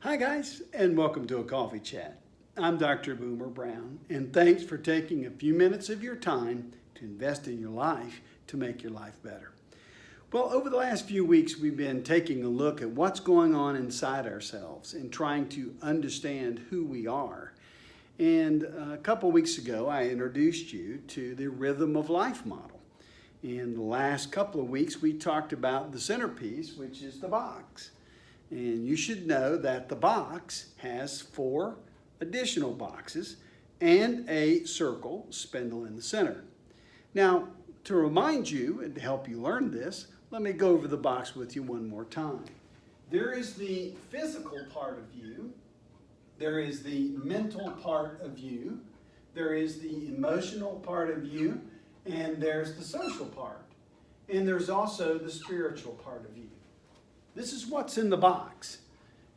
Hi guys, and welcome to a coffee chat. I'm Dr. Boomer Brown, and thanks for taking a few minutes of your time to invest in your life to make your life better. Well, over the last few weeks, we've been taking a look at what's going on inside ourselves and trying to understand who we are. And a couple weeks ago, I introduced you to the Rhythm of Life model. In the last couple of weeks, we talked about the centerpiece, which is the box. And you should know that the box has 4 additional boxes and a circle spindle in the center. Now, to remind you and to help you learn this, let me go over the box with you one more time. There is the physical part of you, there is the mental part of you, there is the emotional part of you, and there's the social part. And there's also the spiritual part of you. This is what's in the box.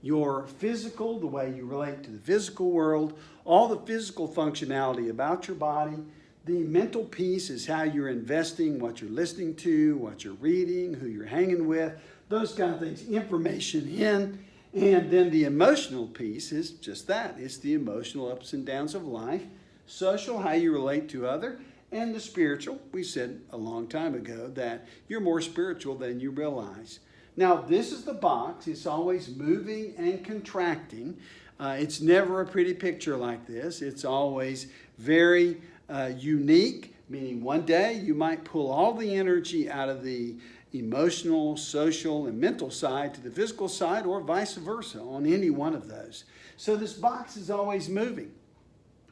Your physical, the way you relate to the physical world, all the physical functionality about your body. The mental piece is how you're investing, what you're listening to, what you're reading, who you're hanging with, those kind of things, information in. And then the emotional piece is just that. It's the emotional ups and downs of life. Social, how you relate to others. And the spiritual, we said a long time ago that you're more spiritual than you realize. Now, this is the box. It's always moving and contracting. It's never a pretty picture like this. It's always very unique, meaning one day you might pull all the energy out of the emotional, social, and mental side to the physical side, or vice versa on any one of those. So this box is always moving.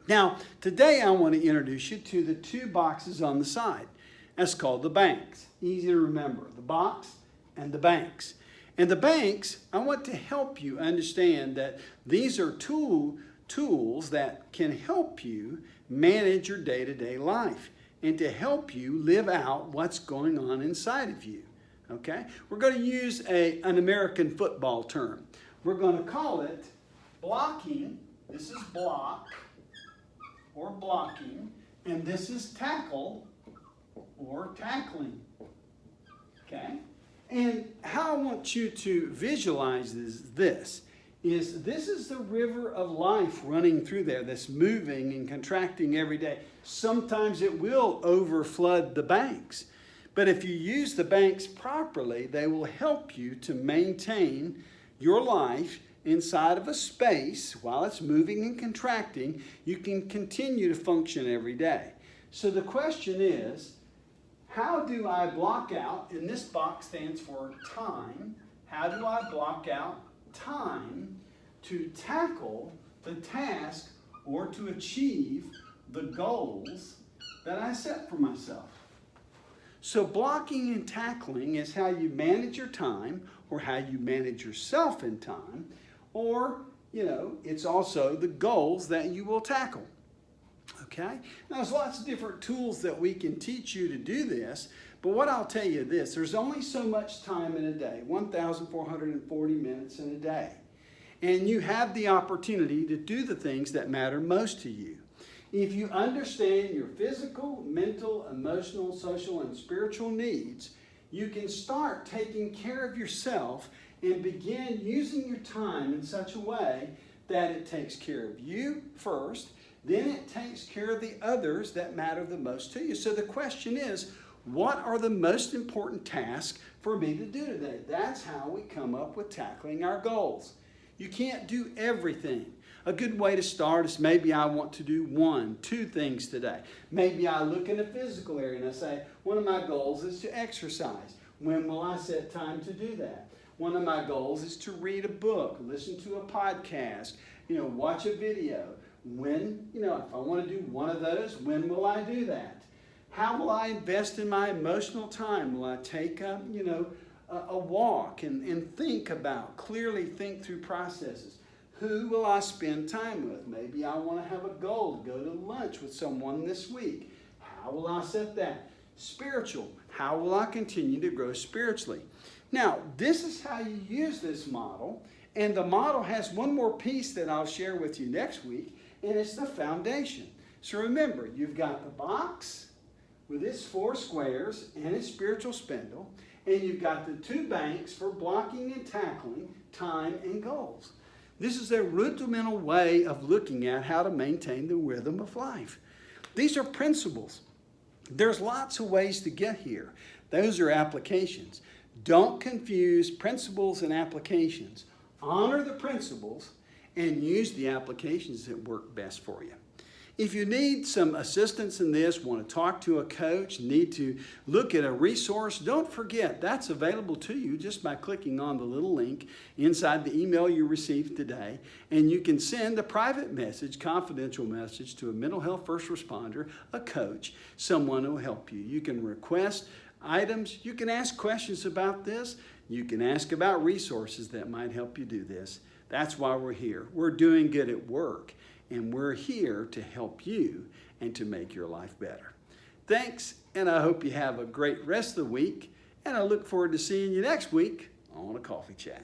Now, today I want to introduce you to the 2 boxes on the side. That's called the banks. Easy to remember, the box and the banks. And the banks, I want to help you understand that these are tools that can help you manage your day-to-day life and to help you live out what's going on inside of you. Okay? We're going to use an American football term. We're going to call it blocking. This is block or blocking, and this is tackle or tackling. Okay? And how I want you to visualize this is the river of life running through there that's moving and contracting every day. Sometimes it will overflood the banks. But if you use the banks properly, they will help you to maintain your life inside of a space while it's moving and contracting. You can continue to function every day. So the question is, how do I block out, and this box stands for time, how do I block out time to tackle the task or to achieve the goals that I set for myself? So blocking and tackling is how you manage your time, or how you manage yourself in time, or, it's also the goals that you will tackle. Okay? Now, there's lots of different tools that we can teach you to do this, but what I'll tell you this, there's only so much time in a day, 1,440 minutes in a day. And you have the opportunity to do the things that matter most to you. If you understand your physical, mental, emotional, social, and spiritual needs, you can start taking care of yourself and begin using your time in such a way that it takes care of you first, then it takes care of the others that matter the most to you. So the question is, what are the most important tasks for me to do today? That's how we come up with tackling our goals. You can't do everything. A good way to start is maybe I want to do 1, 2 things today. Maybe I look in the physical area and I say, one of my goals is to exercise. When will I set time to do that? One of my goals is to read a book, listen to a podcast, watch a video. When, if I want to do one of those, when will I do that? How will I invest in my emotional time? Will I take a walk and clearly think through processes? Who will I spend time with? Maybe I want to have a goal to go to lunch with someone this week. How will I set that? Spiritual. How will I continue to grow spiritually? Now, this is how you use this model. And the model has one more piece that I'll share with you next week, and it's the foundation. So remember, you've got the box with its 4 squares and its spiritual spindle, and you've got the 2 banks for blocking and tackling time and goals. This is a rudimental way of looking at how to maintain the rhythm of life. These are principles. There's lots of ways to get here. Those are applications. Don't confuse principles and applications. Honor the principles and use the applications that work best for you. If you need some assistance in this, want to talk to a coach, need to look at a resource, don't forget that's available to you just by clicking on the little link inside the email you received today. And you can send a private message, confidential message to a mental health first responder, a coach, someone who will help you. You can request items, you can ask questions about this, you can ask about resources that might help you do this. That's why we're here. We're doing good at work. And we're here to help you and to make your life better. Thanks, and I hope you have a great rest of the week. And I look forward to seeing you next week on A Coffee Chat.